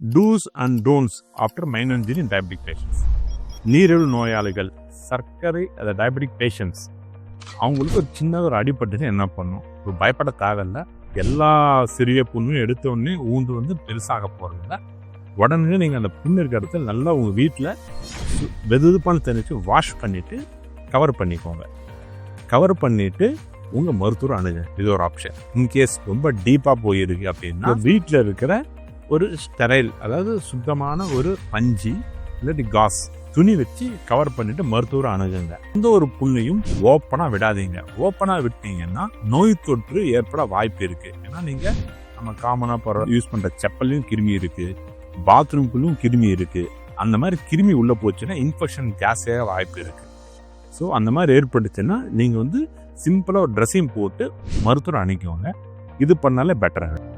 Two's and don'ts after மைனோஜினி diabetic patients. நீரிழிவு நோயாளிகள், சர்க்கரை அதை டயபெட்டிக் பேஷண்ட்ஸ், அவங்களுக்கு ஒரு சின்ன ஒரு அடிபட்டுன்னு என்ன பண்ணும்? ஒரு பயப்பட தேவையில்லை. எல்லா சிறிய புண்ணும் எடுத்தோடனே ஊந்து வந்து பெருசாக போகிறதில்ல. உடனே நீங்கள் அந்த புண்ணு இருக்கிற இடத்துல நல்லா உங்கள் வீட்டில் வெதுப்பான தண்ணிச்சு வாஷ் பண்ணிவிட்டு கவர் பண்ணிக்கோங்க. கவர் பண்ணிவிட்டு உங்கள் மருத்துவர் அணுகு. இது ஒரு ஆப்ஷன். இன்கேஸ் ரொம்ப டீப்பாக போயிருக்கு அப்படின்னா வீட்டில் இருக்கிற ஒரு ஸ்டெரைல், அதாவது சுத்தமான ஒரு பஞ்சு இல்லாட்டி காஸ் துணி வச்சு கவர் பண்ணிட்டு மருத்துவரை அணுகுங்க. எந்த ஒரு புண்ணையும் ஓப்பனாக விடாதீங்க. ஓப்பனாக விட்டீங்கன்னா நோய் தொற்று ஏற்பட வாய்ப்பு இருக்கு. ஏன்னா நீங்க நம்ம காமனாக யூஸ் பண்ற செப்பல்லையும் கிருமி இருக்கு, பாத்ரூம்குள்ளும் கிருமி இருக்கு. அந்த மாதிரி கிருமி உள்ள போச்சுன்னா இன்ஃபெக்ஷன் ஜாஸ்தியாக வாய்ப்பு இருக்கு. ஸோ அந்த மாதிரி ஏற்பட்டுச்சுன்னா நீங்க வந்து சிம்பிளா ஒரு ட்ரெஸ்ஸிங் போட்டு மருத்துவரை அணுகிக்கோங்க. இது பண்ணாலே பெட்டராக இருக்கும்.